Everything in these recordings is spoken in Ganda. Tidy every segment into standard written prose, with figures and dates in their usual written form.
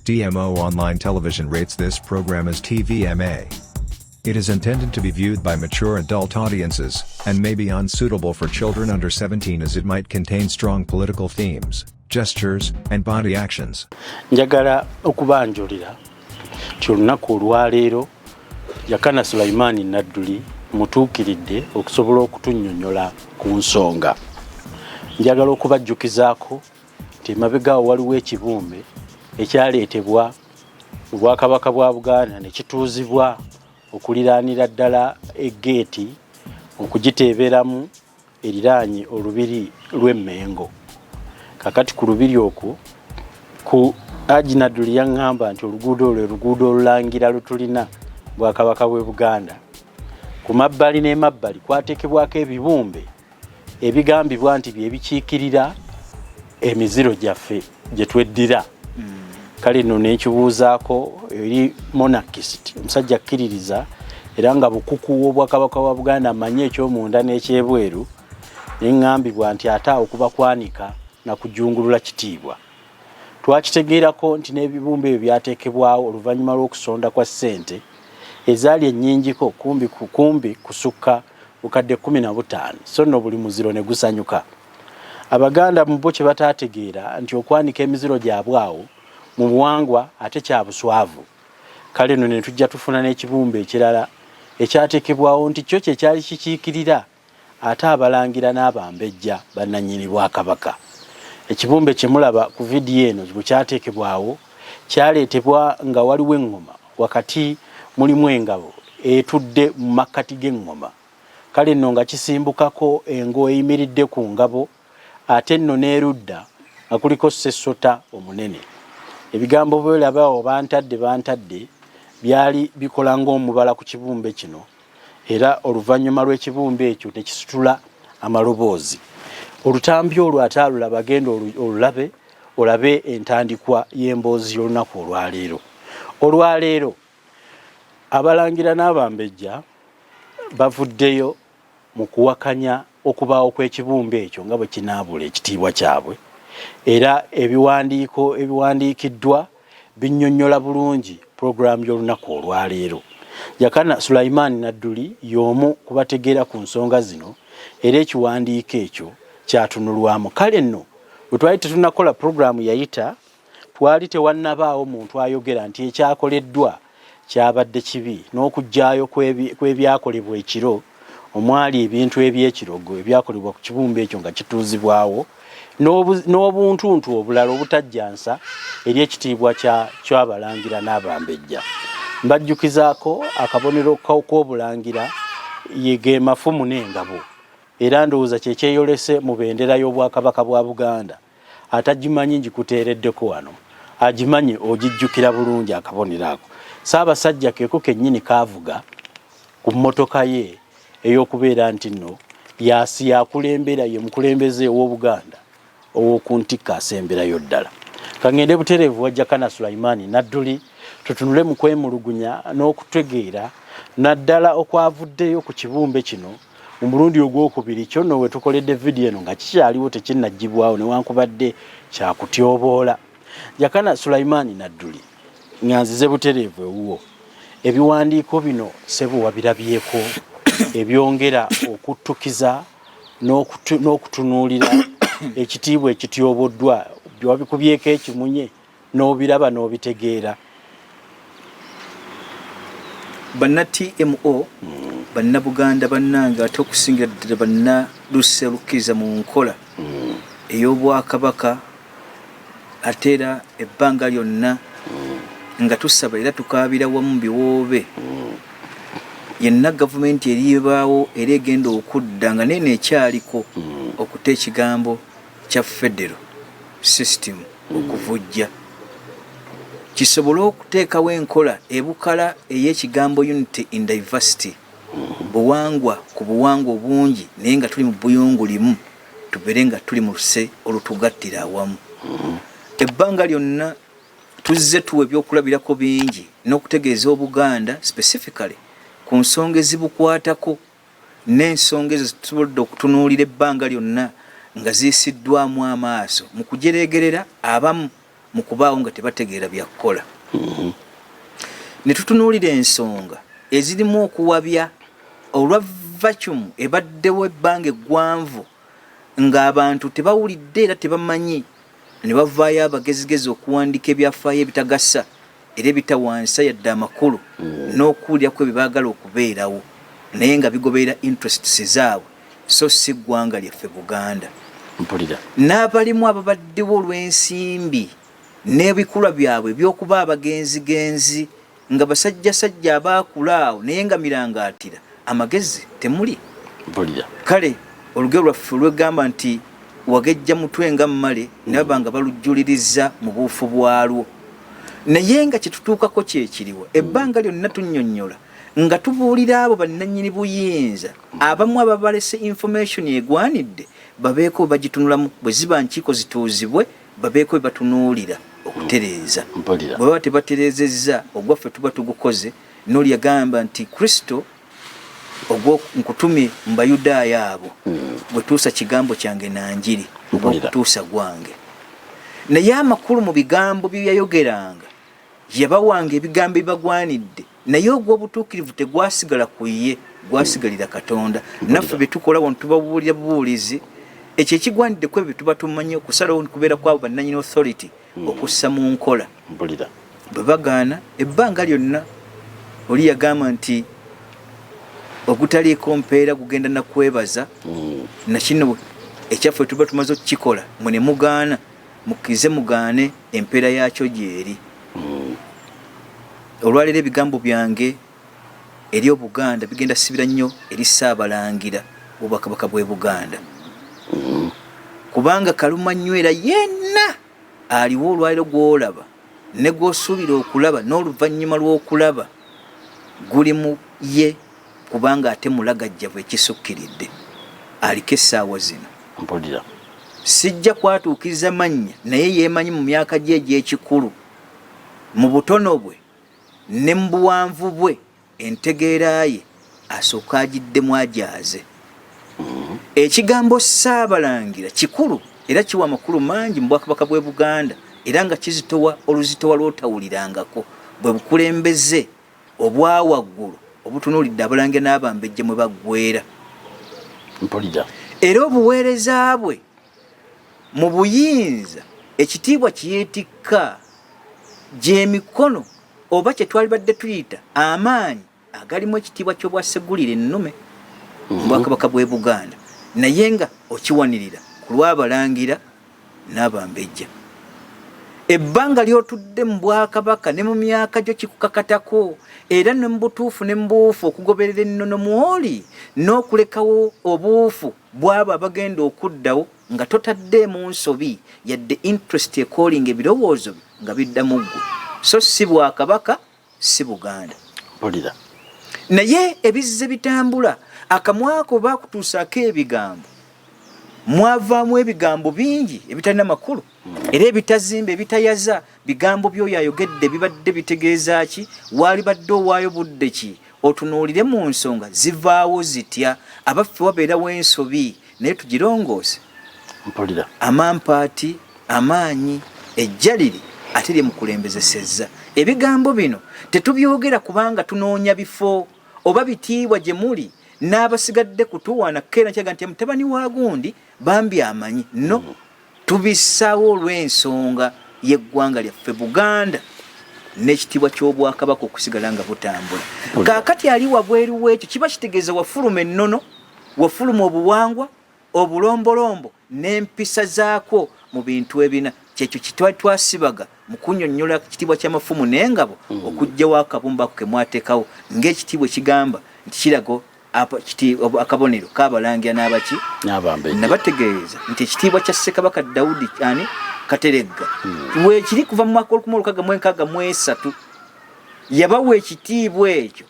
DMO Online Television rates this program as TVMA. It is intended to be viewed by mature adult audiences, and may be unsuitable for children under 17 as it might contain strong political themes, gestures, and body actions. Njagala okubanjulira nti olunaku olwaleero Yakana Sulaiman Nadduli mutuukiridde okusobola okutunnyonnyola ku nsonga. Njagala okubajjukizaako nti emabega waliwo ekibumbe ekyaleetebwa Obwakabaka bwa Buganda ne kituuzibwa okuliraanira ddala eggeeti okugiteeberamu eriraanye olubiri lw'Emmengo. Kakati ku lubiri okwo ku Haji Nadduli yaŋŋamba nti oluguudo olwo luguudo olulangira lutulina Bwakabaka bw'e Buganda. Ku mabbali n'emabbali kwateekebwako ebibumbe ebigambibwa nti bye bikiikirira emiziro gyaffe gye tweddira. Kale nno nekibuuzaako eri monarchist omusajja akkiririza era nga bukuku w'Obwakabaka bwa Buganda amanye eky'omunda n'ekyebweru, neŋŋambibwa nti ate awo kuba kwanika na kujungulula kitiibwa. Twakitegeerako nti n'ebibumbe ebyo byateekebwawo oluvannyuma lw'okusonda kwa ssente ezaali ennyingiko kumbi kusukka bukadde 15, so nno buli muziro ne gusanyuka. Abaganda mu bo kye bataategeera nti okwanika emiziro gyabwe awo mu buwangwa ate kya buswavu. Kale nno ne tujja tufuna n'ekibumbe ekirala ekyateekebwawo nti kyo kye kyali kikiikirira ate abalangira n'abambejja bannannyini Bwakabaka. Ekibumbe kye mulaba ku vidiyo eno bwe kyateekebwawo kyaleetebwa nga waliwo eŋŋoma wakati mulimu engabo etudde mu makkati g'eŋŋoma. Kale nno nga kisimbukako engo eyimiridde ku ngabo ate nno n'erudda nga kuliko ssessota omunene. Ebigambo by'olaba bantadde byali bikola ng'omubala ku kibumbe kino, era oluvannyuma lw'ekibumbe ekyo ne kisitula amaloboozi. Olutambi olwo ate alulaba genda olabe entandikwa y'emboozi y'olunaku olwaleero. Olwaleero abalangira n'abambejja bavuddeyo mu kuwakanya okubaawo kw'ekibumbe ekyo nga bwe kinaabula ekitiibwa kyabwe, era ebiwandiikiddwa binnyonnyola bulungi pulogulaamu y'olunaku olwaleero. Yakana Sulaiman Nadduli y'omu kubategeera ku nsonga zino, era ekiwandiiko ekyo kyatunulwamu. Kale nno bwe twali tetunnakola pulogulaamu yayita, twali tewannabaawo muntu ayogera nti ekyakoleddwa kyabadde kibi, n'okujjaayo kw'ebyakolebwa ekiro omwali ebintu eby'ekirogo ebyakolebwa ku kibumbe ekyo nga kituuzibwawo, n'obuntuntu obulala obutajjansa eri ekitiibwa ky'abalangira n'abambejja. Mbajjukizaako akabonero k'obulangira ge mafumu n'engabo, era ndowooza kye kyeyolese mu bendera y'Obwakabaka bwa Buganda. Atagimanyi ngikuteereddeko wano, agimanye ogijjukira bulungi akabonero ako. Ssaabasajja keeko kennyini kaavuga ku mmotoka ye ey'okubeera nti nno yakulembera ye mukulembeze w'Obuganda ow'okuntikka asemberayo ddala. Kangende butereevu wa Yakana Sulaiman Nadduli tutunule mu kwemulugunya n'okutegeera naddala okwavuddeyo ku kibumbe kino mu mulundi ogwokubiri. Kyo nno we tukoledde vidiyo eno nga kikyaliwo tekinnaggyibwawo newankubadde kyakutyoboola. Yakana Sulaiman Nadduli nganzize butereevu ewuwo, ebiwandiiko bino sebo wabirabyeko ebyongera okuttukiza n'okutunuulira ekitiibwa ekityoboddwa, wabikubyeko ekimunye n'obiraba n'obitegeera. Banna TMO banna Buganda bannanga ate okusingira ddala banna luserukiza mu nkola ey'Obwakabaka, ate era ebbanga lyonna nga tusaba era tukaabira wamu biwoobe yenna gavumenti eribaawo era egenda okudda nga nene ekyaliko okuta ekigambo kya federal system okuvujja, kisobole okuteekawo enkola ebukala ey'ekigambo unity in diversity, buwangwa ku buwangwa obungi naye nga tuli mu buyungu limu, tubeere nga tuli mu luse olutugattira awamu. Ebbanga lyonna tuzze tuwa ebyokulabirako bingi n'okutegeeza Obuganda specifically ku nsonga ezibukwatako n'ensonga ezo zitusobodde okutunuulira ebbanga lyonna nga ziisiddwamu amaaso mu kujereegerera abamu mu kubaawo nga tebategeera byakukola. Ne tutunuulira ensonga ezirimu okuwabya olwa vacuum ebaddewo ebbanga eggwanvu ng'abantu tebawulidde era tebamanyi, ne bavaayo abagezigezi okuwandiika ebyafaayo ebitagasa era ebitawansa yadde amakulu n'okuwulirako ebyo baagala okubeerawo naye nga bigoberera interests zaabwe so si ggwanga lyaffe Buganda. N'abalimu ababaddewo olw'ensimbi n'ebikulwa byabwe ebyokuba abagenzigenzi nga basajjasajja abaakulaawo naye nga mirangaatira amagezi temuli. Kale olugero lwaffe olwegamba nti wagejja mutwe nga mmale naba nga balujjuliriza mu buufu bwalwo naye nga kyetutuukako kyekiriwa ebbanga lyonna tunnyonnyola nga tubuulira abo bannannyini buyinza abamu ababalese information egwanidde babeeko bagitunulamu bwe ziba nkiiko zituuzibwe babeeko batunuulira okutereeza bwe baba tebatereezezza ogwaffe tuba tugukoze n'oli yagamba nti Kristo ogwo nkutumye mu Bayudaaya abo bwe tuusa kigambo kyange nanjiri okutuusa gwange naye amakulu mu bigambo bye yayogeranga yabawanga ebigambo ebibagwanidde naye ogw'obutuukirivu tegwasigala ku ye gwasigalira Katonda. Naffe bye tukola wano tubabuulira bubuulizi ekyo ekigwanidde ku ebyo bye tuba tumanyi okusalawo kubeera kwabo bannannyini authority okussa mu nkola bwe bagaana ebbanga lyonna oli yagamba nti ogutaliiko mpeera gugenda nakwebaza nakino ekyaffe tuba tumaze okukikola mwe ne mugaana mukkirize mugaane empeera yakyo gyeri. Olwaleero ebigambo byange eri Obuganda bigenda sibira nnyo eri Ssaabalangira Obwakabaka bw'e Buganda kubanga kalumanywera yenna aliwo olwaleero gw'olaba ne gw'osuubira okulaba n'oluvannyuma lw'okulaba guli mu ye kubanga ate mulagajjavu ekisukkiridde aliko essaawa zino. Sijja kwatuukiriza mannya naye yeemanyi mu myaka gye egy'ekikulu mu butono bwe ne mu buwanvu bwe entegeera ye asooka agiddemu ajaaze. Ekigambo Ssaabalangira kikulu era kiwa amakulu mangi mu Bwakabaka bw'e Buganda era nga kizitowa oluzitowa lw'otawulirangako bwe bukulembeze obwa waggulu obutunuulidde abalangira n'abambejja mwe baggweera era obuweereza bwe mu buyinza ekitiibwa kiyeetikka gy'emikono oba kye twalibadde tuyita amaanyi agalimu ekitiibwa ky'obwaseggulira ennume mu Bwakabaka bw'e Buganda naye nga okiwanirira ku lw'abalangira n'abambejja. Ebbanga ly'otudde mu Bwakabaka ne mu myaka gyo kikukakatako era ne mu butuufu ne mu buufu okugoberera ennono mwoli n'okulekawo obuufu bw'abo abagenda okuddawo nga totaddeemu nsobi yadde interest ekoolinga ebirowoozo nga biddamu ggwe so si Bwakabaka si Buganda. Naye ebizze bitambula akamwako baakutuusaako ebigambo mwavaamu ebigambo bingi ebitalina makulu era ebitazimba ebitayaza bigambo by'oyo ayogedde bibadde bitegeeza ki waali badde owaayo budde ki otunuulire mu nsonga zivaawo zitya abaffe wabeerawo ensobi naye tugirongoose amampaati amaanyi ejjaliri ate lye mukulembezesezza. Ebigambo bino tetubyogera kubanga tunoonya bifo oba bitiibwa gye muli n'abasigadde kutuwaana keera kyaga nti mutabani wa gundi bambi amanyi no tubissaawo olw'ensonga y'eggwanga lyaffe Buganda n'ekitiibwa ky'Obwakabaka okusigala nga butambula. Kaakati ali wabweru w'ekyo kiba kitegeeza wafuluma ennono wafuluma obuwangwa obulombolombo n'empisa zaakwo mu bintu ebina kyekyo kitwali twasibaga mu kunnyonnyola ekitiibwa ky'amafumu n'engabo okuggyawo akabumba ako ke mwateekawo ng'ekitiibwa ekigamba nti kirago akabonero k'abalangira n'abaki nabategeeza nti ekitiibwa kya Ssekabaka Dawudi ani Kateregga weekiri kuva mu mwaka 1663 yabawa ekitiibwa ekyo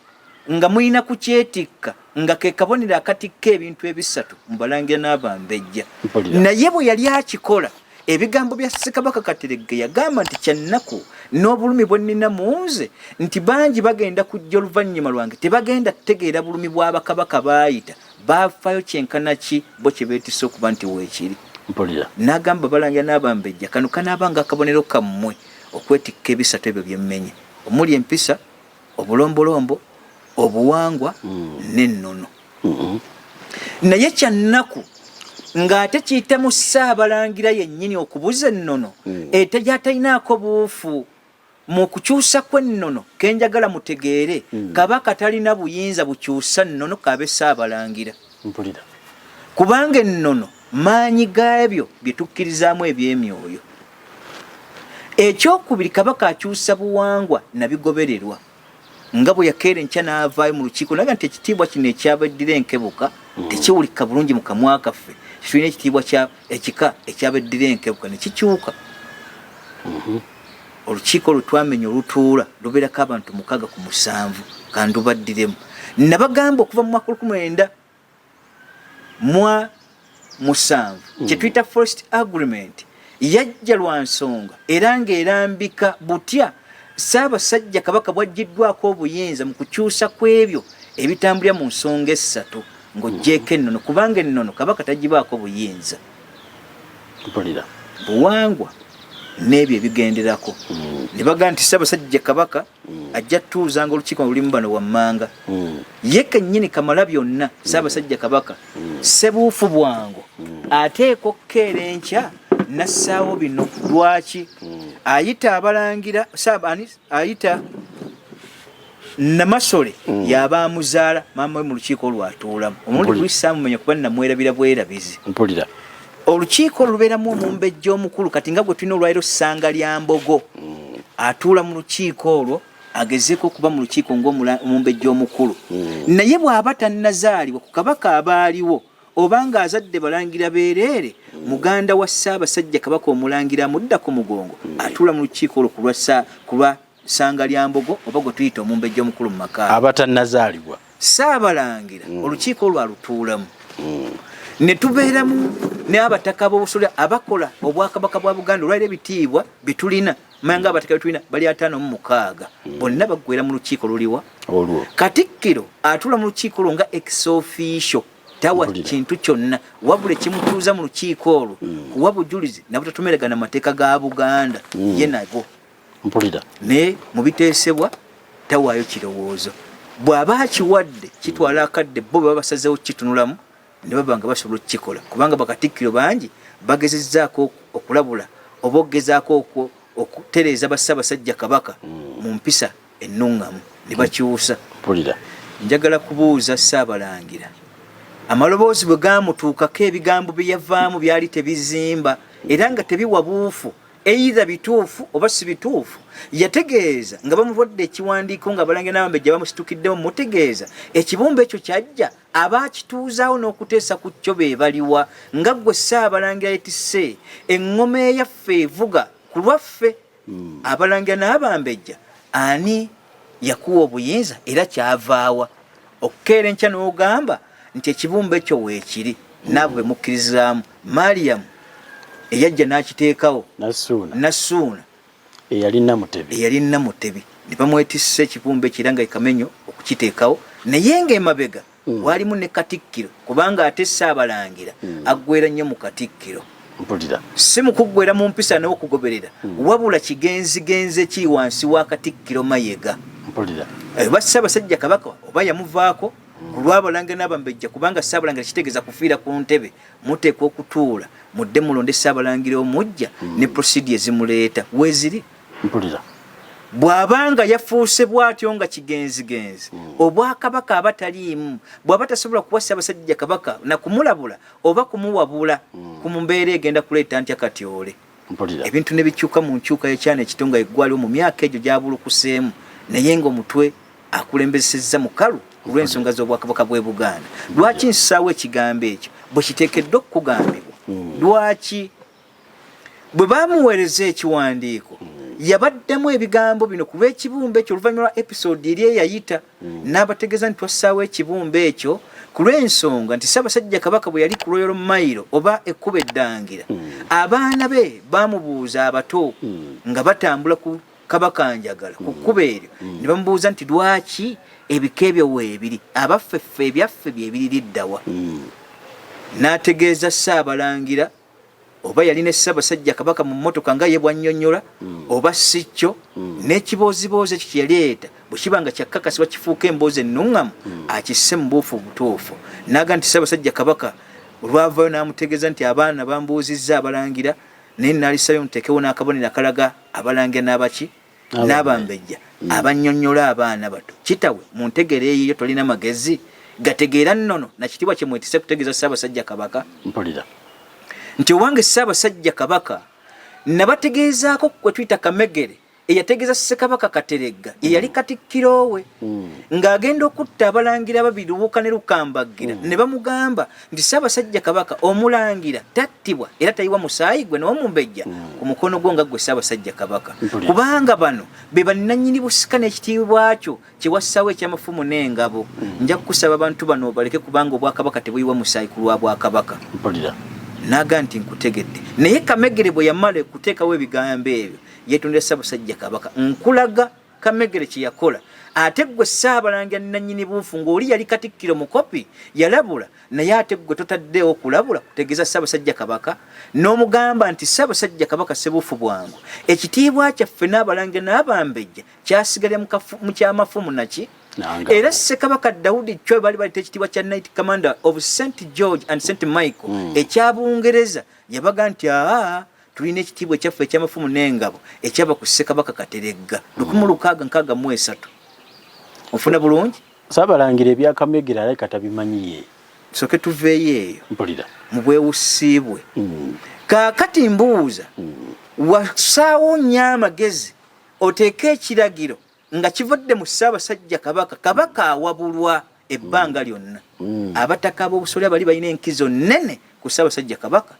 nga mulina kukyetikka nga ke kabonero akatikka ebintu ebisatu mu balangira n'abambejja naye bwe yali akikola ebigambo bya Ssekabaka Kateregga yagamba nti kyannaku n'obulumi bwe nnina mu nze nti bangi bagenda kujja oluvannyuma lwange tebagenda kutegeera bulumi bw'abakabaka baayita baafayo kyenkana ki bo kye beetisse okuba nti weekiri. Mpulira. N'agamba Balangira n'Abambejja kano kanaabanga akabonero kammwe okwetikka ebisatu ebyo byemmenye omuli empisa, obulombolombo, obuwangwa n'ennono. Naye kyannaku ng'ate kiyitamu Ssaabalangira yennyini okubuza ennono ate gy'atalinaako buufu mu kukyusa kw'ennono kenjagala mutegeere Kabaka talina buyinza bukyusa nnono kaabe Ssaabalangira. Mpulira. Kubanga ennono maanyi gaabyo bye tukkirizaamu eby'emyoyo. Ekyokubiri Kabaka akyusa buwangwa nabigobererwa nga bwe yakeera enkya n'avaayo mu lukiiko naga nti ekitiibwa kino ekyabeddira enkebuka tekiwulika bulungi mu kamwa kaffe tulina ekitiibwa ekika ekyabeddira enkebuka ne kikyuka. Olukiiko lwe twamenya olutuula lubeerako abantu 607 kandubaddiremu. Nabagamba okuva mu mwaka 1907 kye tuyita first agreement yajja lwa nsonga era ng'erambika butya Ssaabasajja Kabaka bw'aggiddwako obuyinza mu kukyusa kw'ebyo ebitambulira mu nsonga essatu ng'oggyeko ennono kubanga ennono Kabaka tagibaako buyinza. Mpulira. Buwangwa n'ebyo ebigenderako. Ne bagamba nti Ssaabasajja Kabaka ajja tuuzanga olukiiko lulimu bano wammanga. Ye kennyini Kamalabyonna Ssaabasajja Kabaka Ssebuufu bwangu ateeka okukeera enkya nassaawo bino. Lwaki? Ayita Abalangira ayita Namasole yaba amuzaala maama we mu lukiiko lwatuulamu omulundi lwissaamumenya kuba namwerabira bwerabizi. Mpulira. Olukiiko lubeeramu omumbejja omukulu kati nga bwe tulina olwaliro Ssanga lya Mbogo atuula mu lukiiko olwo agezeeko okuba mu lukiiko ng'omumbejja omukulu. Naye bw'aba tannazaalibwa ku Kabaka abaaliwo obanga azadde Balangira beereere muganda wa Ssaabasajja Kabaka Omulangira amudda ku mugongo atuula mu lukiiko olwo kulwa Ssanga lya Mbogo oba gwe tuyita omumbejja omukulu mu maka abatannazaalibwa. Ssaabalangira olukiiko olwo alutuulamu. Ne tubeeramu n'abataka b'obusolya abakola obwakabaka bwa Buganda olwaliro ebitiibwa bitulina manga abataka betulina bali 56 bonna baggwera mu lukiiko luliwa olwo. Katikkiro atuula mu lukiiko olwo nga ex officio tawa kintu kyonna wabula kimutuuza mu lukiiko olwo kuwa bujulizi nabutatumeragana amateeka ga Buganda ye nago. Mpulira. Ne mu biteesebwa tawaayo kirowoozo bw'aba akiwadde kitwala akadde bo baba basazeewo kitunulamu ne babanga basobola okukikola kubanga bakatikkiro bangi bagezezzaako okulabula oba okugezaako okutereeza Bassaabasajja Kabaka mu mpisa ennuŋŋamu ne bakyusa. Mpulira. Njagala kubuuza Ssaabalangira amaloboozi bwe gaamutuukako ebigambo bye yavaamu byali tebizimba era nga tebiwa buufu either bituufu oba si bituufu. Yategeeza nga bamuwadde ekiwandiiko nga Balangira n'Abambejja bamusitukiddemu mutegeeza ekibumbe ekyo kyajja abaakituuzaawo n'okuteesa ku kyo be baliwa nga ggwe Ssaabalangira yetisse eŋŋoma eyaffe evuga ku lwaffe. Abalangira n'Abambejja ani yakuwa obuyinza era kyavaawa okukeera enkya n'ogamba nti ekibumbe ekyo weekiri naabo bemukkirizaamu. Mariyamu eyajja n'akiteekawo Nassuuna eyalina Mutebi ne bamwetissa ekibumbe ekira nga ekamenyo okukiteekawo naye ng'emabega walimu ne Katikkiro kubanga ate Ssaabalangira aggwera nnyo mu Katikkiro. Mpulira. Si mu kuggwera mu mpisa n'okugoberera wabula kigenzigenze kiri wansi wa Katikkiro Mayega. Mpulira. Ba Ssaabasajja Kabaka oba yamuvaako olw'Abalangira n'Abambejja kubanga Ssaabalangira kitegeeza kufiira ku ntebe muteekwa okutuula mudde mulonde Ssaabalangira omujja ne procedure zimuleeta weeziri. Mpulira. Bw'abanga yafuuse bw'atyo nga kigenzigenzi obwakabaka abataliimu bw'aba tasobola kuwa Ssaabasajja Kabaka na kumulabula oba kumuwabula ku mbeera egenda kuleeta ntya katyole. Ebintu ne bikyuka mu nkyuka y'ekyana ekitonga eggwaliwo mu myaka egyo gy'abulukuseemu naye ng'omutwe akulembesezza mukalu olw'ensonga z'obwakabaka bw'e Buganda. Lwaki nsaawo ekigambo ekyo bwe kiteekeddwa okugambibwa? Lwaki bwe baamuweereza ekiwandiiko yabaddemu ebigambo bino ku lw'ekibumbe ekyo oluvannyuma lwa episode eri eyayita n'abategeeza nti twassaawo ekibumbe ekyo ku lw'ensonga nti Ssaabasajja Kabaka bwe yali ku Royal Mailo oba ekkuba eddangira abaana be baamubuuza abato nga batambula ku Kabaka njagala ku kkubo eryo ne bamubuuza nti lwaki ebika ebyo weebiri abaffeffe ebyaffe byebiririddawa n'ategeeza Ssaabalangira oba yalina Ssaabasajja Kabaka mu mmotoka nga ye bwannyonnyola oba si kyo n'ekibooziboozi ekyo kye yaleeta bwe kiba nga kyakkakasibwa kifuuka emboozi ennuŋŋamu akisse mu buufu obutuufu n'aga nti Ssaabasajja Kabaka olwavayo n'amutegeeza nti abaana bambuuzizza Abalangira naye naalisayo nteekewo n'akabonero akalaga Abalangira n'abaki n'abambejja abannyonnyola abaana bato kitawe mu ntegera eyiyo tolina magezi gategeera nnono nakitiibwa kye mwetise kutegeeza Ssaabasajja Kabaka mpulira nti owange Ssaabasajja Kabaka nabategeezaako kwe tuyita Kamegere eyategeeza Ssekabaka Kateregga eyali katikkiro we ng'agenda okutta Abalangira babiri Lubuuka ne Lukambaggira ne bamugamba nti Ssaabasajja Kabaka omulangira tattibwa era tayiwa musaayi gwe n'omumbejja ku mukono gwo nga gwe Ssaabasajja Kabaka kubanga bano be bannannyini busika n'ekitiibwa kyo kye wassaawo ekyamafumu n'engabo nja kukusaba abantu bano obaleke kubanga Obwakabaka tebuyiwa musaayi ku lwa Bwakabaka naga nti nkutegedde naye Kamegere bwe yamala okuteekawo ebigambo ebyo yeetondera Ssaabasajja Kabaka nkulaga Kamegere kye yakola ate gwe Ssaabalangira nannyini buufu ng'oli yali katikkiro mukopi yalabula naye ate gwe totaddewo okulabula kutegeeza Ssaabasajja Kabaka n'omugamba nti Ssaabasajja Kabaka ssebuufu bwangu ekitiibwa kyaffe n'Abalangira n'Abambejja kyasigalira mu kyamafumu naki era Ssekabaka Daudi Chwa bali balita ekitiibwa kya Knight Commander of St. George and St. Michael ekya Bungereza yabaga nti tulina ekitiibwa ekyaffe ekyamafumu n'engabo ekyava ku Ssekabaka Kateregga 1663 ofuna bulungi Ssaabalangira ebya Kamegere alabika tabimanyiye soke tuveeyo eyo mpulira mu bwewusiibwe kaakati mbuuza wasaawo nnyo amagezi oteeke ekiragiro nga kivudde mu Ssaabasajja Kabaka Kabaka awabulwa ebbanga lyonna abataka ab'obusolya bali balina enkizo nnene ku Ssaabasajja Kabaka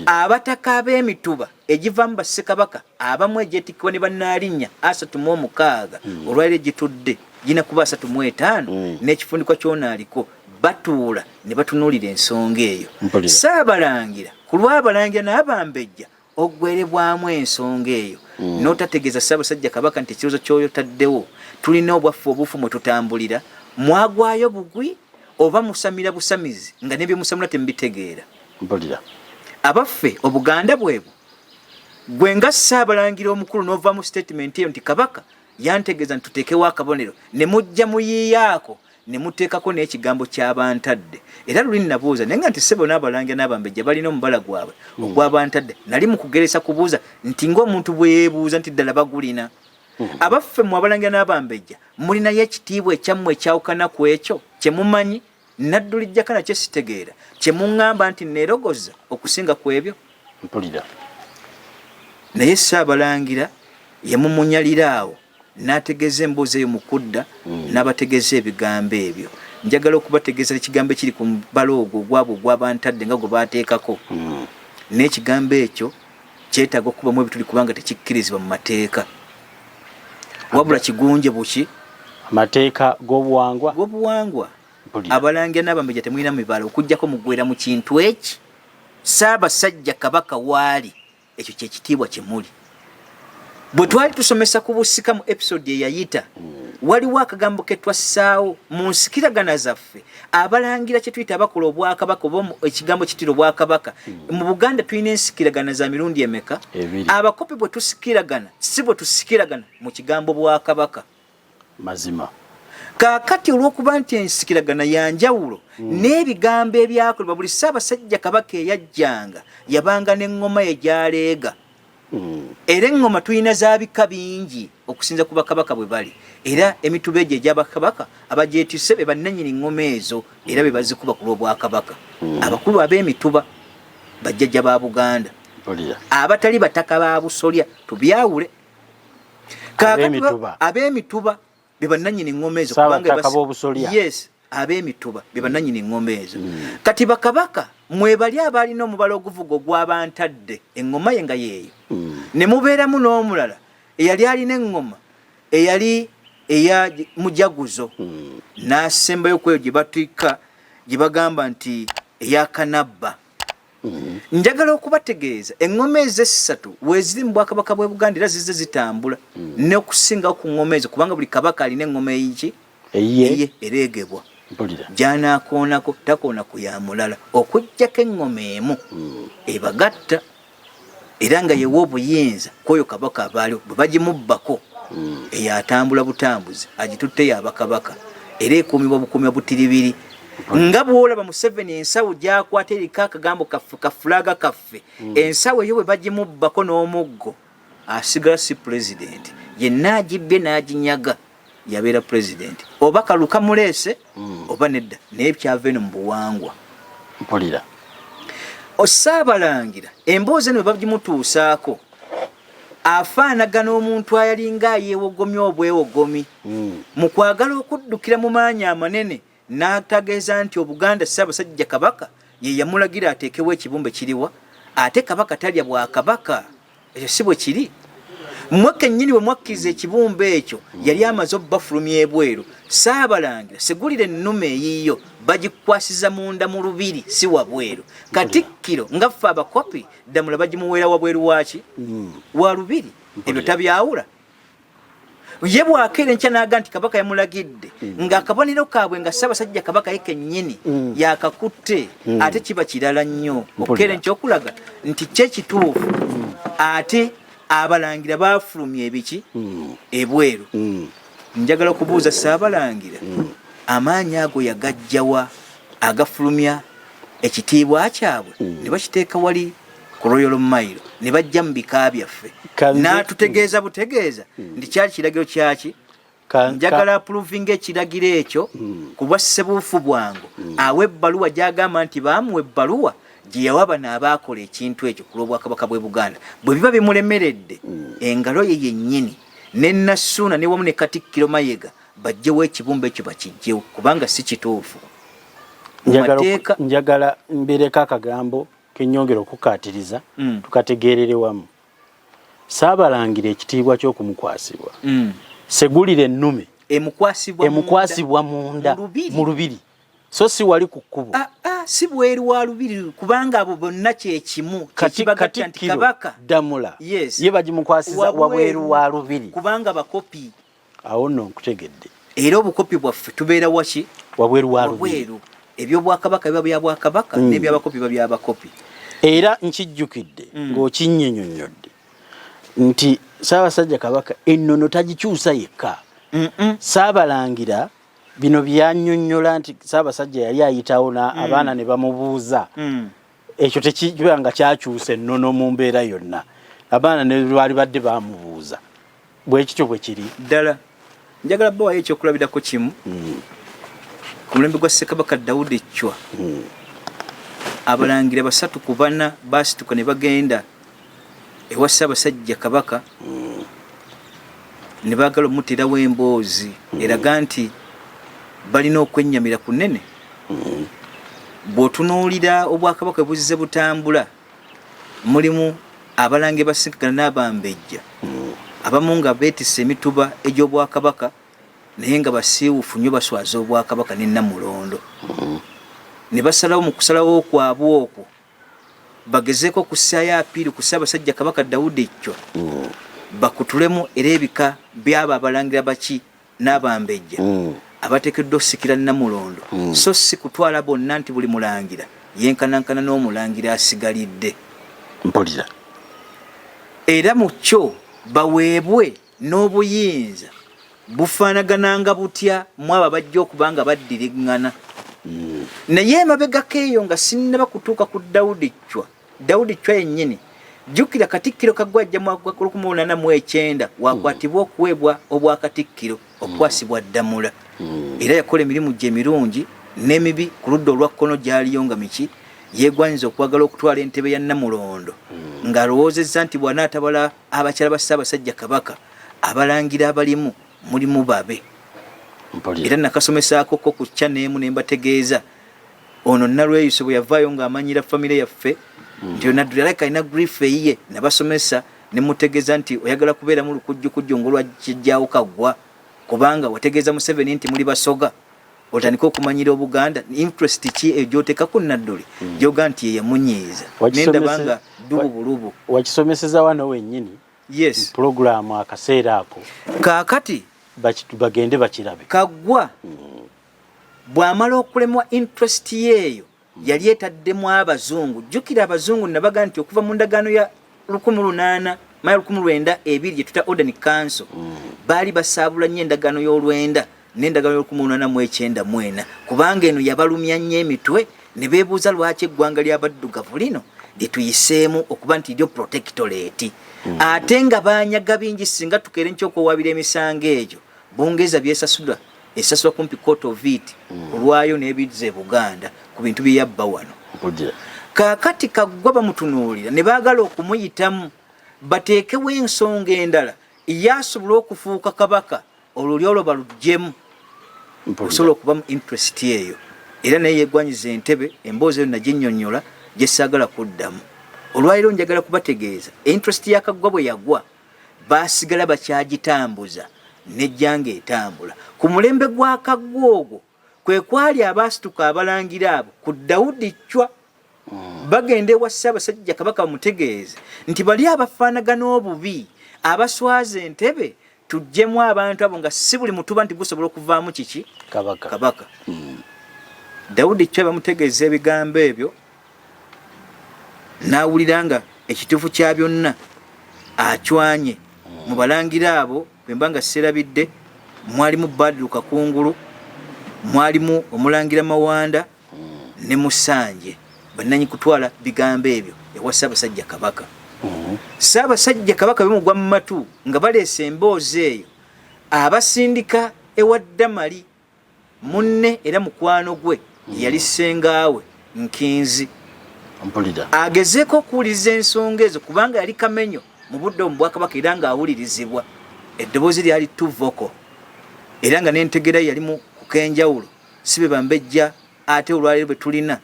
abataka ab'emituba egivaamu bassekabaka abamu egyetikkibwa ne bannaalinnya 36 olwaliro gitudde gina kuba 35 n'ekifundikwa kyonaaliko batuula ne batunuulira ensonga eyo Ssaabalangira ku lw'Abalangira n'Abambejja oggwerebwamu ensonga eyo n'otategeeza Ssaabasajja Kabaka nti ekirowoozo ky'oyo taddewo tulina obwaffe obuufu mwe tutambulira mwagwayo bugwi oba musamira busamizi nga n'ebyemusamula temubitegeera abaffe Obuganda bwebwo gwe nga Ssaabalangira omukulu n'ova mu statement eyo nti Kabaka yantegeeza nti tuteekewo akabonero ne mujja muyiyaako ne muteekako n'ekigambo ky'abantadde era luli nabuuza naye nga nti ssebo n'Abalangira n'Abambejja balina omubala gwabwe ogw'abantadde nali mu kugeresa kubuuza nti ng'omuntu bwe yeebuuza nti ddala bagulina abaffe mu Abalangira n'Abambejja mulinayo ekitiibwa ekyammwe ekyawukana ku ekyo kye mumanyi nadduli Jakana kye sitegeera kye muŋŋamba nti neerogoza okusinga ku ebyo naye Ssaabalangira yamumunyalira awo n'ategeeza emboozi eyo mu kudda n'abategeeza ebigambo ebyo njagala okubategeeza ekigambo ekiri ku mubala ogwo ogwabwe ogw'abantadde nga gwe baateekako n'ekigambo ekyo kyetaaga okubamu ebituli kubanga tekikkirizibwa mu mateeka wabula kigunje buki amateeka g'obuwangwa Abalangira n'Abambejja temulina mibala okuggyako mugwera mu kintu eki Ssaabasajja Kabaka waali ekyo kyekitiibwa kyemuli bwe twali tusomesa ku busika mu episode eyayita waliwo akagambo ke twassaawo mu nsikiragana zaffe Abalangira kye tuyita abakola Obwakabaka oba ekigambo kitira Obwakabaka mu Buganda tulina ensikiragana za mirundi emeka abakopi bwe tusikiragana si bwe tusikiragana mu kigambo Bwakabaka mazima kaakati olw'okuba nti ensikiragana yanjawulo n'ebigambo ebyakolebwa buli Ssaabasajja Kabaka eyajjanga yabanga n'eŋŋoma egyaleega era eŋŋoma tulina zaabika bingi okusinza ku bakabaka bwe bali era emituba egyo egy'abakabaka abagyetisse be bannannyini ŋŋoma ezo era be bazikuba ku lw'Obwakabaka abakulu ab'emituba bajjajja ba Buganda abatali bataka ba busolya tubyawule ab'emituba be bannannyini ŋŋoma ezo yes ab'emituba be bannannyini ŋŋoma ezo kati bakabaka mwebali abaalina omubala oguvuga ogw'abantadde eŋŋoma ye nga yeeyo ne mubeeramu n'omulala eyali alina eŋŋoma eyali eya mujaguzo n'asembayo kweyo gye batuika gye bagamba nti eyakanabba njagala okubategeeza eŋŋoma ez'essatu weeziri mu bwakabaka bw'e Buganda era zizze zitambula n'okusingawo ku ŋŋoma ezo kubanga buli kabaka alina eŋŋoma eyiki eye ereegebwa gy'anaakoonako takoona ku ya mulala okuggyako eŋŋoma emu ebagatta era nga yewa obuyinza kw'oyo kabaka abaaliwo bwe bagimubbako eyo atambula butambuzi agitutte y'abakabaka era ekuumibwa bukuumya butiribiri nga bw'olaba Museveni ensawo gy'akwata eriko akagambo kaffe kafulaga kaffe ensawo eyo bwe bagimubbako n'omuggo asigala si pulezidenti yenna agibbye n'aginyaga yabeera pulezidenti oba kaluka muleese oba nedda naye kyava eno mu buwangwa mpulira osaabalangira emboozi eno bwe bagimutuusaako afaanagana omuntu ayalinga ayeewogomya obwewogomi mu kwagala okuddukira mu maanyi amanene n'ategeeza nti Obuganda Ssaabasajja Kabaka ye yamulagira ateekewo ekibumbe kiriwa ate Kabaka talya bwakabaka ekyo si bwe kiri mmwe kennyini bwe mwakkiriza ekibumbe ekyo yali amaze obbafulumya ebweru Saabalangira segulira ennume eyiyo bagikwasiza munda mu Lubiri si wabweru Katikkiro nga ffe abakopi ddamula bagimuweera wabweru waki wa Lubiri ebyo tabyawula ye bw'akeera enkya n'aga nti Kabaka yamulagidde ng'akabonero kaabwe nga Ssaabasajja Kabaka ye kennyini yakakutte ate kiba kirala nnyo okukeera enkya okulaga nti kyekituufu ate abalangira baafulumya ebiki ebweru njagala okubuuza Saabalangira amaanyi ago yagajjawa agafulumya ekitiibwa kyabwe ne bakiteeka wali ku Royal Mailo ne bajja mu bika byaffe n'atutegeeza butegeeza nti kyali kiragiro kyaki njagala approvinga ekiragiro ekyo kuba ssebuufu bwangu awa ebbaluwa gy'agamba nti baamuwa ebbaluwa gye yawa bano abaakola ekintu ekyo ku lw'Obwakabaka bw'e Buganda bwe biba bimulemeredde engalo ye yennyini ne Nassuuna ne wamu ne Katikkiro Mayega bajjewo ekibumbe ekyo bakijjewo kubanga si kituufu njagala mbereko akagambo kenyongera okukaatiriza tukategeerere wamu Saabalangira ekitiibwa ky'okumukwasibwa segulira ennume emukwasibwa munda mu Lubiri so si wali ku kkubo si bweru wa Lubiri kubanga abo bonna kyekimu kyekibagatta nti Kabaka ddamula ye bagimukwasiza wabweru wa Lubiri kubanga bakopi awo nno nkutegedde era obukopi bwaffe tubeera waki wabweru wa Lubiri ebyobwakabaka biba bya Bwakabaka n'ebyabakopi biba byabakopi era nkijjukidde ng'okinnyonnyonnyodde nti Ssaabasajja Kabaka ennono tagikyusa yekka Saabalangira bino byannyonnyola nti Ssaabasajja yali ayitawo abaana ne bamubuuza ekyo tekiba nga kyakyusa ennono mu mbeera yonna abaana ne lwali badde bamubuuza bwekityo bwe kiri ddala njagala bawayo ekyokulabirako kimu ku mulembe gwa Ssekabaka Daudi Chwa abalangira 3 ku 4 baasituka ne bagenda ewa Ssaabasajja Kabaka ne baagala omuterawo emboozi eraga nti balina okwennyamira kunene bw'otunuulira Obwakabaka buzze butambula mulimu abalange basinkagana n'abambejja abamu nga beetisse emituba egy'Obwakabaka naye nga basiiwufu nnyo baswaza Obwakabaka ne Namulondo ne basalawo mu kusalawo kwabwe okwo bagezeeko okussaayo apiiri ku Ssaabasajja Kabaka Daudi Chwa bakutulemu era ebika byabo abalangira baki n'abambejja abateekeddwa osikira Namulondo so si kutwala bonna nti buli mulangira yenkanankana n'omulangira asigalidde mpulira era mu kyo baweebwe n'obuyinza bufaanagananga butya mu abo bajja okuba nga baddiriŋŋana naye emabegako eyo nga sinnaba kutuuka ku Daudi Chwa yennyini jjukira Katikkiro Kaggwajja mu 1989 wakwatibwa okuweebwa Obwakatikkiro okwasibwa Ddamula era yakola emirimu gye emirungi n'emibi ku ludda olwa kkono gy'aliyo nga miki yeegwanyiza okwagala okutwala entebe ya Namulondo ng'alowoozezza nti bw'anaatabala abakyala ba Ssaabasajja Kabaka abalangira abalimu mulimu babe era nakasomesako ko ku kya n'emu ne mbategeeza ono Nalweyise bwe yavaayo ng'amanyira famire yaffe nti onadduli alabika alina grief eyiye nabasomesa ne mutegeeza nti oyagala kubeera mu lukujjukujju ng'olwakijjaawo kaggwa kubanga wategeeza Museveni nti muli basoga otandika okumanyira Obuganda interest ki egyoteekako Nadduli gyoga nti yeyamunyiiza nendabanga dubu bulubu wakisomeseza wano wennyini yes programu akaseera ako kaakati bagende bakirabe Kaggwa bw'amala okulemwa interest yeeyo yali etaddemu Abazungu jjukira Abazungu nabaga nti okuva mu ndagaano ya 1892 gye tuta Ordinary Council baali basaabula nnyo endagaano y'Olwenda n'endagaano y'1894 kubanga eno yabalumya nnyo emitwe ne beebuuza lwaki eggwanga ly'abaddugavu lino lyetuyiseemu okuba nti lyo protectorate ate nga baanyaga bingi singa tukeere nkyokuwabira emisango egyo Bungereza byesasula esasula kumpi court of it olwayo n'ebizze Buganda ku bintu bye yabba wano kaakati Kaggwa bamutunuulira ne baagala okumuyitamu bateekewo ensonga endala yasobola okufuuka kabaka olulyo baluggyemu okusobola okubamu interest eyo era naye yeggwanyiza entebe emboozi eyo naginnyonnyola gye saagala kuddamu olwaliro njagala kubategeeza interest ya Kaggwa bwe yagwa baasigala bakyagitambuza nejjanga etambula ku mulembe gwa Kaggwa ogwo kwe kwali abaasituka abalangira abo ku Daudi Chwa bagende wa Ssaabasajja Kabaka bamutegeeze nti bali abafaanagana obubi abaswaza entebe tujjemu abantu abo nga si buli mutuba nti gusobola okuvaamu kiki kabaka Daudi Chwa bamutegeeza ebigambo ebyo n'awulira nga ekituufu kya byonna acwanye mu balangira abo bwemba nga serabidde mwalimu Badru Kakungulu mwalimu omulangira Mawanda ne Musanje bannanyi kutwala bigambo ebyo ewa Ssaabasajja Kabaka Ssaabasajja Kabaka bimugwa mu matu nga baleese emboozi eyo abasindika ewa Damali munne era mukwano gwe yali ssengaawe Nkinzi agezeeko okuwuliriza ensonga ezo kubanga yali kamenyo mu budde mu Bwakabaka era nga awulirizibwa eddoboozi lyali tuvoko era nga n'entegera yalimu kukenjawulo sibe bambejja ate olwaliro bwe tulina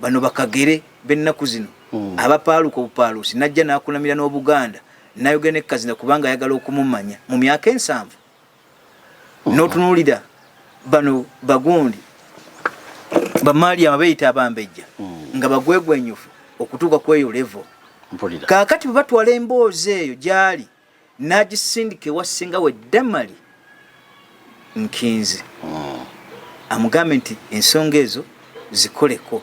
bano bakagere b'ennaku zino abapaaluka obupaaluusi najja n'akunamira n'Obuganda n'ayogera ne Kazina kubanga ayagala okumumanya mu myaka 7 n'otunuulira bano bagundi bamaaliya abeeyita abambejja nga bagwegwenyufu okutuuka ku eyo level kaakati bwe batwala emboozi eyo gyali n'agisindika ewa ssenga we Damali Nkinzi amugambe nti ensonga ezo zikoleko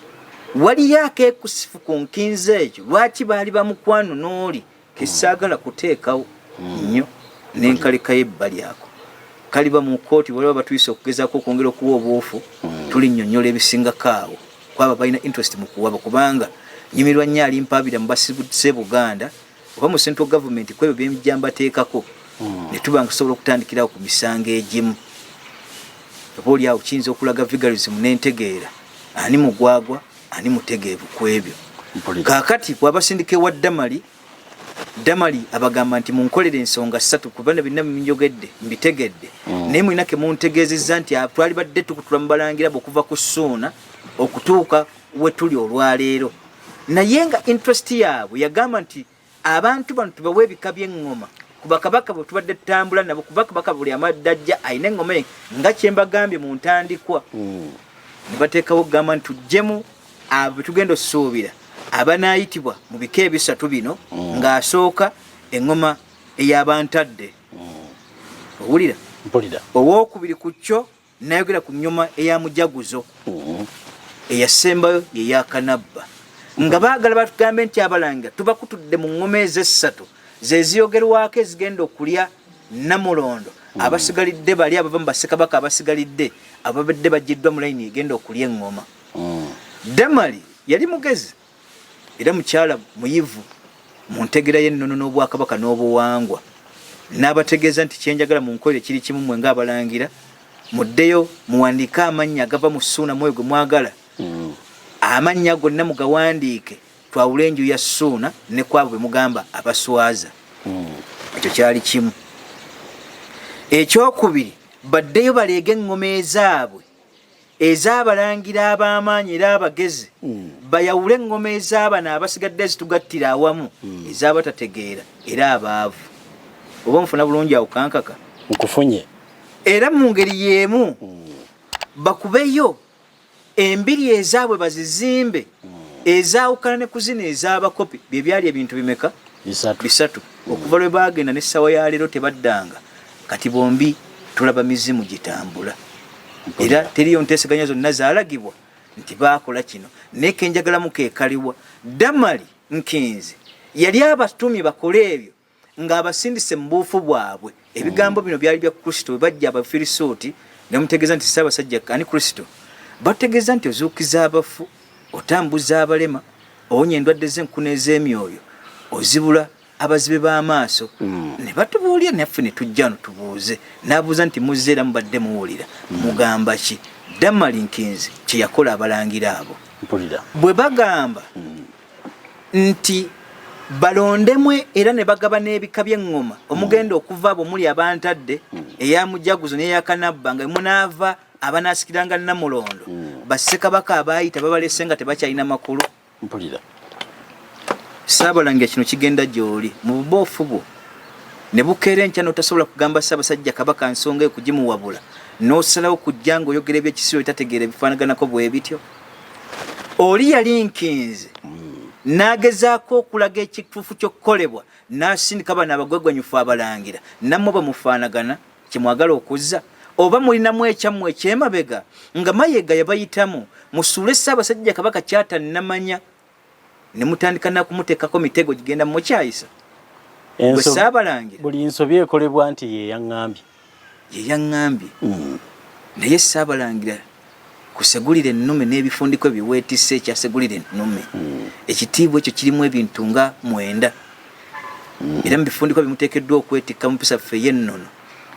waliyo akeekusifu ku Nkinzi ekyo lwaki baali bamukwano n'oli kesaagala kuteekawo nnyo n'enkaleka y'ebbali ako kaliba mu kkooti bwaliba batuyise okugezaako okwongera okuwa obuufu tulinnyonnyola ebisingako awo kwaba balina interest mu kuwaba kubanga nnyumirwa nnyo alimpaabira mu basibuse Buganda oba mu central government kwebyo byemijja mbateekako ne tuba nga tusobola okutandikirawo ku misango egimu oba oli awo kiyinza okulaga vigalism n'entegeera ani mugwagwa ani mutegeevu ku ebyo kaakati bw'abasindika ewa Damali abagamba nti munkolere ensonga 3 kubanga bina minjogedde mbitegedde naye mulina ke muntegeezezza nti twali badde tukutula mu balangira okuva ku Ssuuna okutuuka we tuli olwaleero naye nga interest yaabwe yagamba nti abantu bano tubawe ebika by'eŋŋoma kuba Kabaka bwe tubadde tutambula nabo kuba Kabaka buli amadajja ayina eŋŋoma nga kyembagambye mu ntandikwa ne bateekawo okugamba nti tujjemu abo tugenda osuubira abanaayitibwa mu bika ebisatu bino ng'asooka eŋŋoma ey'abantadde owulira owookubiri ku kyo nayogera ku nnyoma eya Mujaguzo eyasembayo yeyakanabba nga baagala batugambe nti abalangira tubakutudde mu ŋŋoma ez'essatu zeziyogerwako ezigenda okulya Namulondo abasigalidde bali abava mu Bassekabaka abasigalidde ababadde bagiddwa mu layini egenda okulya eŋŋoma Damali yali mugezi era mukyala muyivu mu ntegera y'ennono n'Obwakabaka n'obuwangwa n'abategeeza nti kyenjagala mu nkolere kiri kimu mwe ng'abalangira muddeyo muwandiike amannya agava mu Ssuuna mwe gwe mwagala amannya gonna mugawandiike twawule enju ya Ssuuna ne kwabo bwe mugamba abaswaza ekyo kyali kimu ekyokubiri baddeyo baleega eŋŋoma ezaabwe ez'abalangira ab'amaanyi era abagezi bayawule eŋŋoma ez'abana abasigadde ezitugattira awamu ez'abatategeera era abaavu oba nfuna bulungi awo kankaka nkufunye era mu ngeri y'emu bakubeyo embiri ezaabwe bazizimbe ezaawukana ne kuzina ez'abakopi bye byali ebintu bimeka bisatu okuva lwe baagenda n'essawa ya leero tebaddanga kati bombi tulaba mizimu gitambula era teriyo nteeseganya zonna zaalagibwa nti baakola kino naye kenjagalamu keekaliwa damali nkinzi yali abatumye bakole ebyo ng'abasindise mu buufu bwabwe ebigambo bino byali bya kristo bwe bajja abafirisuuti ne mutegeeza nti ssaabasajja ani kristo bategeeza nti ozuukiza abafu otambuza abalema owonya endwadde z'enkuna ez'emyoyo ozibula abazibe b'amaaso ne batubuulira naffe ne tujja no tubuuze n'abuuza nti muzze era mubadde muwulira mugamba ki damali nkinzi kye yakola abalangira abo bwe bagamba nti balondemwe era ne bagaba n'ebika by'eŋŋoma omugenda okuva abo muli abantadde eyamujaguzo n'eyakanabba nga munaava abanaasikiranga namulondo bassekabaka abaayita babalese nga tebakyalina makulu Saabalangira kino kigenda gy'oli mu buboofu bwo ne bukeera enkya n'otasobola kugamba Ssaabasajja Kabaka nsonga eyo kugimuwabula n'osalawo kujja ng'oyogera ebyekisiro etategeera ebifaanaganako bwe bityo oli yali nkinze n'agezaako okulaga ekituufu ky'okukolebwa n'asindika bano abagwegwanyufu abalangira nammwe bamufaanagana kyemwagala okuzza oba mulinamu ekyammwe ekyemabega nga mayiga yabayitamu musuule Ssaabasajja Kabaka kyatannamanya ne mutandika nakumuteekako mitego gigenda mukyayisa bwe Saabalangira buli nsobi ekolebwa nti yeyaŋŋambye naye Saabalangira kusegulira ennume n'ebifundiko ebiweetisse ekyasegulira ennume ekitiibwa ekyo kirimu ebintu nga 9 era mu bifundiko bimuteekeddwa okwetikka mu mpisa ffe y'ennono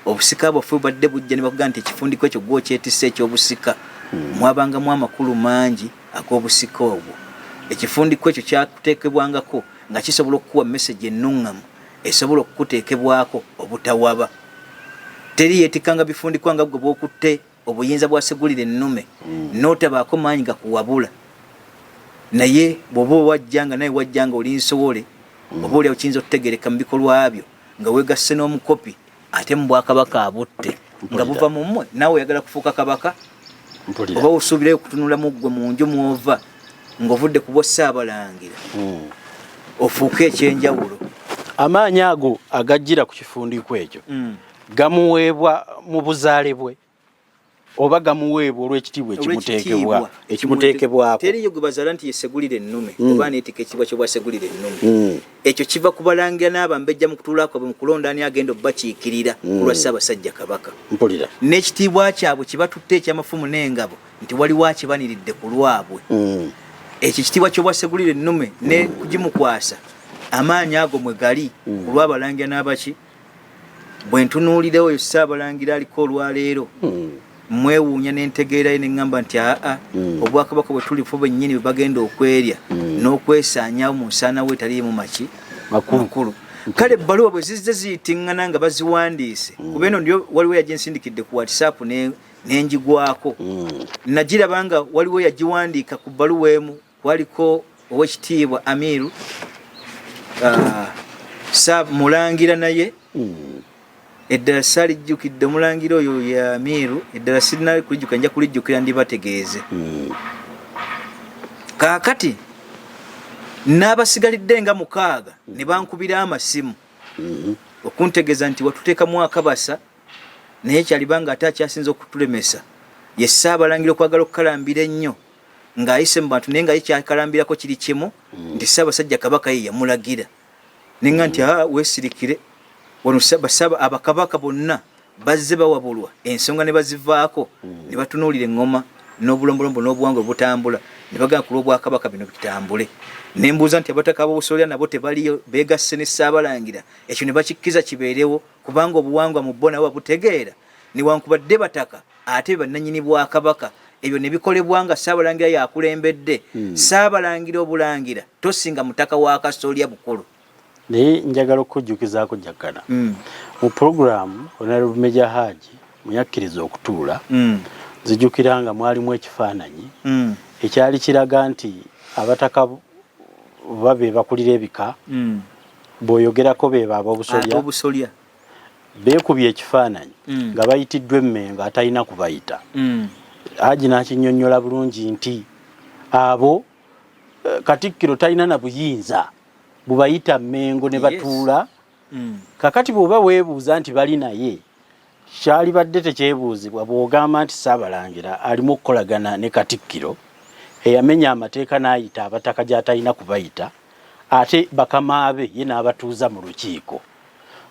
obusika bwaffe bubadde bujja ne bakugaa nti ekifundiko ekyo gw'okyetisse eky'obusika mwabangamu amakulu mangi ag'obusika obwo ekifundiko ekyo kyakuteekebwangako nga kisobola okukuwa message ennuŋŋamu esobola okukuteekebwako obutawaba teri yeetikkanga bifundiko nga gwe bw'okutte obuyinza bwasegulira ennume n'otabaako maanyi gakuwabula naye bw'oba owajjanga naye wajjanga oli nsowole oba oli okiyinza okutegereka mu bikolwa byo nga weegasse n'omukopi ate mu bwakabaka abutte nga buva mu mmwe naawe oyagala kufuuka kabaka oba osuubirayo okutunulamu ggwe mu nju mw'ova ng'ovudde ku bwa Saabalangira ofuuke ekyenjawulo amaanyi ago agajjira ku kifundiko ekyo gamuweebwa mu buzaale bwe oba gamuweebwa olw'ekitiibwa ekimuteekebwako teriyo gwe bazaala nti yesegulira ennume oba neetika ekitiibwa kyobwasegulira ennume ekyo kiva ku balangira n'abambejja mu kutuulakwabwe mu kulonda ani agenda obbakiikirira ku lwa Ssaabasajja Kabaka n'ekitiibwa kyabwe kibatutte ekyamafumu n'engabo nti waliwo akibaniridde ku lwabwe ekyo ekitiibwa kyobwasegulira ennume ne kugimukwasa amaanyi ago mwe gali ku lw'abalangira n'abaki bwe ntunuulira oyo Saabalangira aliko olwaleero mwewuunya n'entegeerayo neŋŋamba nti obwakabaka bwe tulifu bennyini bwe bagenda okwerya n'okwesaanyawo mu nsaana we etaliimu makulu kale ebbaluwa bwe zizze ziyitiŋŋana nga baziwandiise kuba eno ndio waliwo yaginsindikidde ku WhatsApp n'engigwako nagiraba nga waliwo yagiwandiika ku bbaluwa emu kwaliko ow'ekitiibwa Amiru Mulangira naye eddala saalijjukidde omulangira oyo ya Amiru eddala sirina kulijjukira nja kulijjukira ndibategeeze kaakati n'abasigalidde nga 6 ne bankubira amasimu okuntegeeza nti watuteekamu akabasa naye kyalibanga ate akyasinza okutulemesa ye Saabalangira okwagala okukalambira ennyo ng'ayise mu bantu naye nga ye kyakalambirako kiri kimu nti Ssaabasajja Kabaka ye yamulagira nenga nti weesirikire wano abakabaka bonna bazze bawabulwa ensonga ne bazivaako ne batunuulira eŋŋoma n'obulombolombo n'obuwangwa butambula ne bagamba ku lw'obwakabaka bino bitambule ne mbuuza nti abataka b'obusolya nabo tebaliyo beegasse ne Saabalangira ekyo ne bakikkiza kibeerewo kubanga obuwangwa mu bo nabo babutegeera newankubadde bataka ate bannannyini bwakabaka ebyo ne bikolebwa nga Saabalangira yakulembedde Saabalangira obulangira tosinga mutaka wa kasolya bukulu naye njagala okujjukizaako Jakana mu programu Honorable Major Haji muyakkiriza okutuula nzijjukira nga mwalimu ekifaananyi ekyali kiraga nti abataka babe bakulira ebika bw'oyogerako be ab'obusolya beekubye ekifaananyi nga bayitiddwa emmengo atalina kubayita Haji n'akinnyonnyola bulungi nti abo Katikkiro talina na buyinza bubayita Mmengo ne batuula. Kakati bw'oba weebuuza nti bali naye kyali badde tekyebuuzibwa bw'ogamba nti Ssaabalangira alimu okukolagana ne Katikkiro eyamenya amateeka n'ayita abataka gy'atalina kubayita ate bakama be ye n'abatuuza mu lukiiko.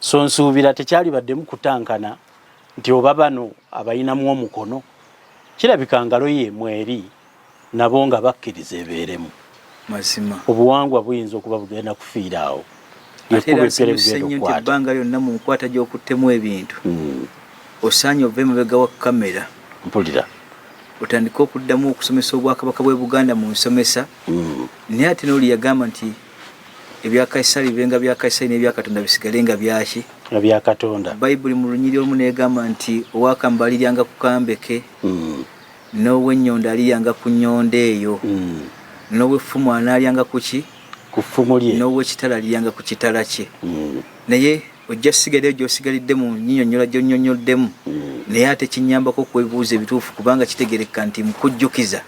So nsuubira tekyali baddemu kutankana nti oba bano abayinamu omukono kirabika ngalo ye mweri nabo nga bakkiriza ebeeremu. Mazima obuwangwa buyinza okuba bugenda kufiira awo. Ebbanga lyonna mu nkwata gy'okuttemu ebintu osaanye ove emabega wa kamera mpulira otandika okuddamu okusomesa Obwakabaka bw'e Buganda mu nsomesa. Naye ate n'oli yagamba nti ebya Kaisali bibenga bya Kaisali n'ebya Katonda bisigale nga byaki ebya Katonda. Bayibuli mu lunyiriri olumu n'egamba nti owakamba aliryanga ku kambeke n'ow'ennyonda aliryanga ku nnyonda eyo n'ow'effumu anaalyanga ku ki ku ffumu lye n'ow'ekitala aliryanga ku kitala kye. Naye ojja sigaddeyo gy'osigalidde mu nnyinnyonnyola gy'onnyonnyoddemu. Naye ate kinnyambako okwebuuza ebituufu kubanga kitegereka nti mukujjukiza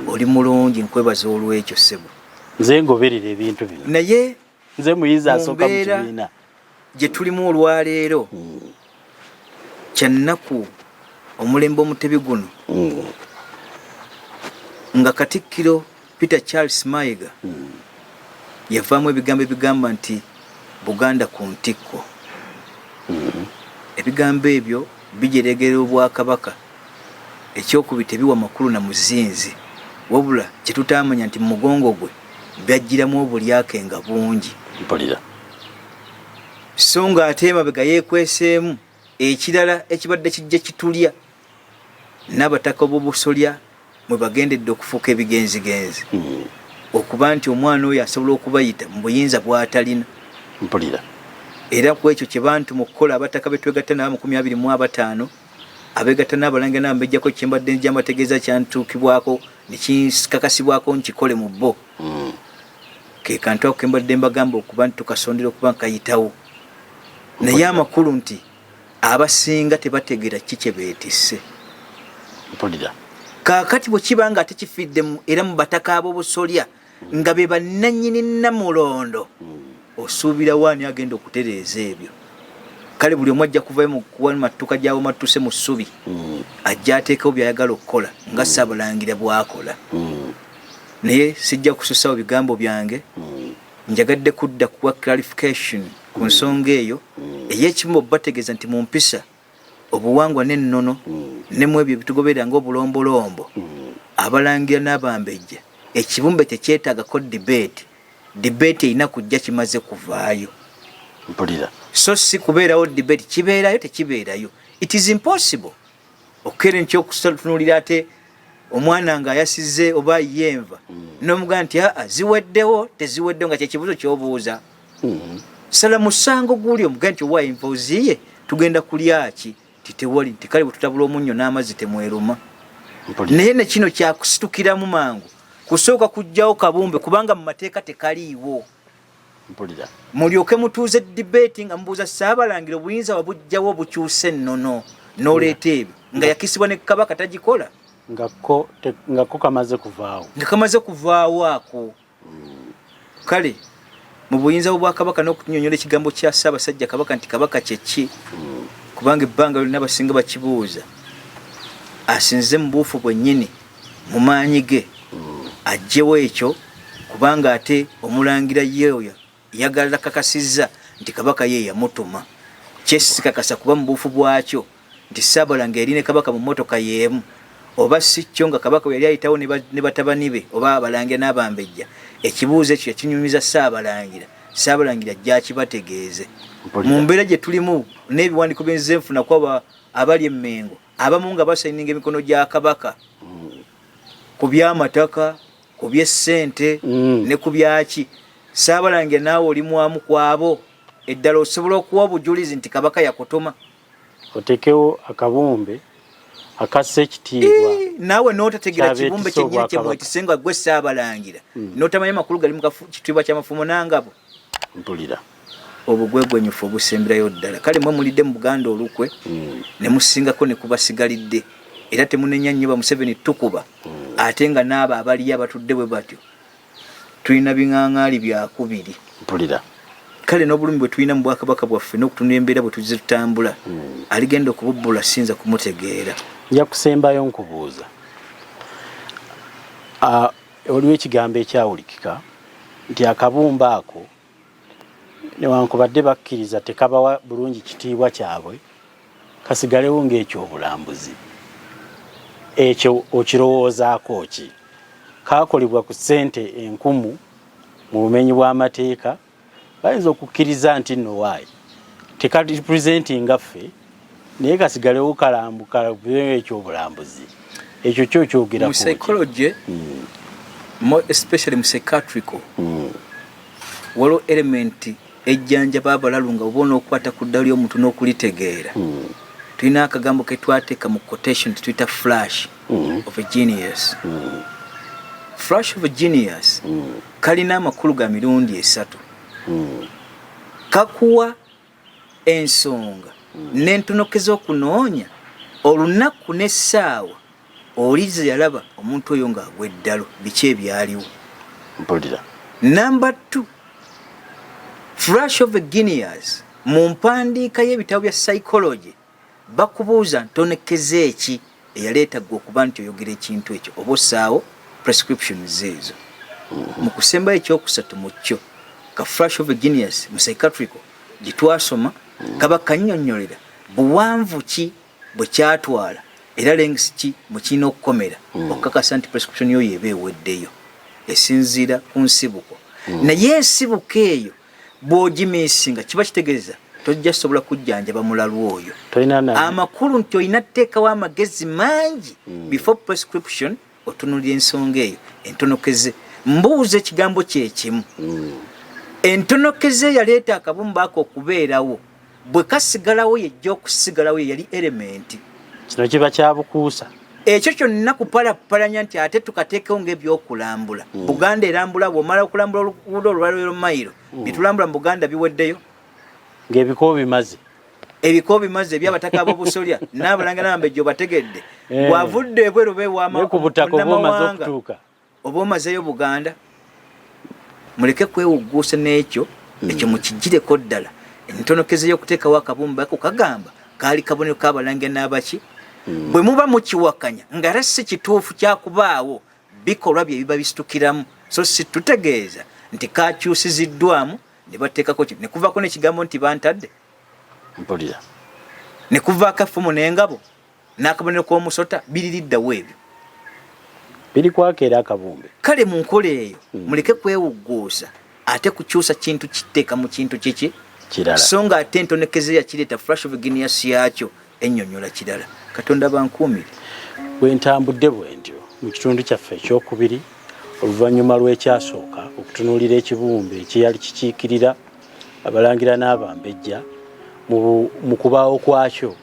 oli mulungi nkwebaza olw'ekyo ssebo. Nze ngoberera ebintu bino. Naye nze muyiza asooka mu kibiina gye tulimu olwaleero kya nnaku omulembe omutebi guno nga Katikkiro Peter Charles Mayiga yavaamu ebigambo ebigamba nti Buganda ku ntikko. Ebigambo ebyo bijeregera Obwakabaka. Ekyokubiri tebiwa makulu na muzinzi wabula kye tutaamanya nti mu mugongo gwe byajjiramu obulyake nga bungi. Mpulira so nga ate emabega yeekweseemu ekirala ekibadde kijja kitulya n'abataka b'obusolya mwe bagendedde okufuuka ebigenzigenzi okuba nti omwana oyo asobola okubayita mu buyinza bw'atalina. Mpulira era ku ekyo kye bantu mu kukola abataka betwegatta n'aba 25 abeegatta n'Abalangira n'abambejjako kyembadde njamategeeza kyantuukibwako ne kikakasibwako nkikole mu bo ke kantu ako kembadde mbagamba okuba nti tukasondera okuba nkayitawo. Naye amakulu nti abasinga tebategeera kiki beetisse. Mpulira kaakati bwe kiba nga ate kifidde era mu bataka ab'obusolya nga be bannannyini Namulondo osuubira waani agenda okutereeza ebyo. Kale buli omu ajja kuvayo mu kuwa matuka gy'abo matuse mu ssubi ajja ateekawo by'ayagala okukola nga Ssaabalangira bw'akola. Naye sijja kususawo bigambo byange njagadde kudda kuwa clarification ku nsonga eyo ey'ekimu bategeeza nti mu mpisa obuwangwa n'ennono ne mu ebyo bitugoberera ng'obulombolombo Abalangira n'Abambejja ekibumbe tekyetaagako debate erina kujja kimaze kuvaayo. Mpulira so si kubeerawo debate kibeerayo tekibeerayo. It is impossible okere nkyokutunuulira ate omwana nga ayasizze oba yenva n'omugamba nti ziweddewo teziweddewo nga kyekibuzo kyobuuza. Sala musango guli omugamba nti owa enva oziye tugenda kulya ki titewali nti kale bwe tutabula omunnyo n'amazzi temweruma. Naye ne kino kyakusitukiramu mangu kusooka kujjawo kabumbe kubanga mu mateeka tekaliiwo. Mpulira mulyoke mutuuze debate nga mubuuza Ssaabalangira obuyinza wabujjawo bukyuse nnono n'oleeta ebyo nga yakisibwa ne Kabaka tagikola ngako kamaze kuvaawo nga kamaze kuvaawo ako. Kale mu buyinza bw'Obwakabaka n'okunyonnyola ekigambo kya Ssaabasajja Kabaka nti Kabaka kye ki kubanga ebbanga lyonna abasinga bakibuuza asinze mu buufu bwennyini mu maanyi ge ajjewo ekyo kubanga ate omulangira yeoyo yagala kakasizza nti Kabaka ye yamutuma. Kyesikakasa kuba mu buufu bwakyo nti Ssaabalangira yali ne Kabaka mu mmotoka y'emu oba si kyo nga Kabaka yali ayitawo ne batabani be oba Abalangira n'Abambejja. Ekibuuzo ekyo yakinyumiza Ssaabalangira. Ssaabalangira ajja akibategeeze. Mu mbeera gye tulimu n'ebiwandiiko byenze nfuna kwaba abali Emmengo abamu nga basayininga emikono gya Kabaka ku by'amataka ku by'essente ne ku byaki. Ssaabalangira naawe oli mwamu kwabo eddala osobola okuwa obujulizi nti Kabaka yakutuma otekewo akabumbe akassa ekitiibwa naawe n'otategeera kibumbe kyennyini kye mwetise nga gwe Ssaabalangira n'otamanya makulu gali mu kitiibwa ky'amafumu n'angabo. Mpulira obugwegwenyufu obusemberayo ddala. Kale mwe mulidde mu Buganda olukwe ne musingako ne kubasigalidde era temunenya nnyo ba Museveni tukuba ate nga n'abo abaliyo abatudde bwe batyo tulina biŋaaŋaali byakubiri mpulira kale n'obulumi bwe tulina mu bwakabaka bwaffe n'okutunda embeera bwe tuzze tutambula aligenda okububbula sinza kumutegeera. nja kusembayo nkubuuza waliwo ekigambo ekyawulikika nti akabumbe ako newankubadde bakkiriza tekabawa bulungi kitiibwa kyabwe kasigalewo ng'ekyobulambuzi ekyo okirowoozaako ki kaakolebwa ku ssente 1000 mu bumenyi bw'amateeka bayinza okukkiriza nti nno waayi tekati presentinga ffe naye kasigalewo kalambuka ekyobulambuzi ekyo kyo kyogera mu psychology more especially mu psychiatrical waliwo element ejjanja babalalu nga obona okukwata ku ddalu y'omuntu n'okulitegeera tulina akagambo ke twateeka mu quotation tuyita flash of a genius. Flash of a genius kalina amakulu ga mirundi 3 kakuwa ensonga n'entonokeza okunoonya olunaku n'essaawa olize yalaba omuntu oyo ng'agwa eddalo biki ebyaliwo. mpulira Number 2, flash of a genius mu mpandiika y'ebitabo bya psychology bakubuuza ntonekeza eki eyaleeta gwe okuba nti oyogera ekintu ekyo oba ossaawo prescriptions ezo. mu kusembayo ekyokusatu mu kyo ka flash of a genius mu psychiatrical gye twasoma kaba kannyonnyolera buwanvu ki bwe kyatwala era lengisi ki bwe kirina okukomera okukakasa nti prescription yo yeeba eweddeyo esinziira ku nsibuko. naye ensibuko eyo bw'ogimiisinga kiba kitegeeza tojja sobola kujjanjaba mulalu oyo. Amakulu nti olina tteekawo amagezi mangi before prescription otunulira ensonga eyo entonokeze. Mbuuza ekigambo kye kimu entonokeze yaleeta akabumbe ako okubeerawo bwe kasigalawo yejja okusigalawo yali elementi kino kiba kyabukuusa ekyo kyonna kupalapalanya nti ate tukateekewo ng'ebyokulambula. Buganda erambula bw'omala okulambula oluguudo olwalwero mayiro bitulambula mu Buganda biweddeyo ng'ebikubo bimaze ebikubo bimaze ebyabataka ab'obusolya n'abalanga n'abambejja obategedde bw'avudde ebweru beewamawanga oba omazeyo Buganda. Muleke kwewugguusa n'ekyo ekyo mukigireko ddala. Entonokeze y'okuteekawo akabumbe ako kagamba kaali kabonero k'abalange n'abaki bwe muba mukiwakanya nga era si kituufu kyakubaawo bikolwa bye biba bisitukiramu so si tutegeeza nti kakyusiziddwamu ne bateekako ne kuvaako n'ekigambo nti bantadde mpulira ne kuvaako effumu n'engabo n'akabonero k'omusota biririddawo ebyo biri kwakeera akabumbe. Kale mu nkola eyo muleke kwewugguusa ate kukyusa kintu kiteeka mu kintu kiki kirala so nga ate entonekeze yakireeta flash of genius yakyo ennyonnyola kirala. Katonda bankuumire. Bwe ntambudde bwe ntyo mu kitundu kyaffe ekyokubiri oluvannyuma lw'ekyasooka okutunuulira ekibumbe ekiyali kikiikirira abalangira n'abambejja mu kubaawo kwakyo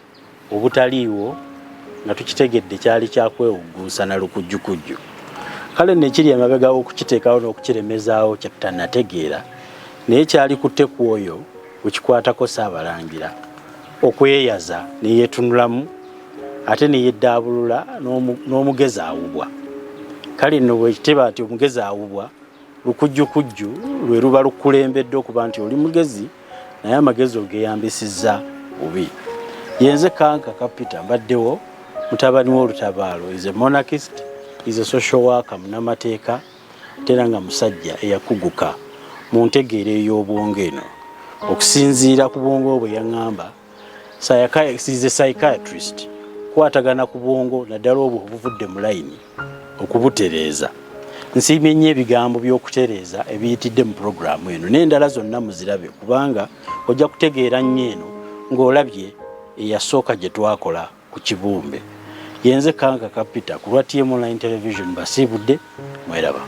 obutaliiwo nga tukitegedde kyali kyakwewugguusa na lukujjukujju. Kale nekiri emabega okukiteekawo n'okukiremezaawo kyatanategeera naye kyali kutte ku oyo wekikwatako Ssaabalangira okweyaza neyeetunulamu ate neyeddabulula n'omugezi awubwa. Kale nno bwekiteba ati omugezi awubwa lukujjukujju lwe luba lukulembedde okuba nti oli mugezi naye amagezi ogeyambisizza bubi. Yenze Kanka Kapita mbaddewo mutabani w'olutabaalo is a monarchist, is a social worker munnamateeka tera nga musajja eyakuguka mu ntegeero ey'obwongo eno okusinziira ku bwongo bwe yaŋŋamba is a psychiatrist kwatagana ku bwongo naddala obwo obuvudde mu layini okubutereeza. Nsiimye nnyo ebigambo by'okutereeza ebiyitidde mu puroguramu eno n'endala zonna muzirabe kubanga ojja kutegeera nnyo eno ng'olabye eyasooka gye twakola ku kibumbe. Yenze Kanka Kapita ku lwa TM Online Television basiibudde mweraba.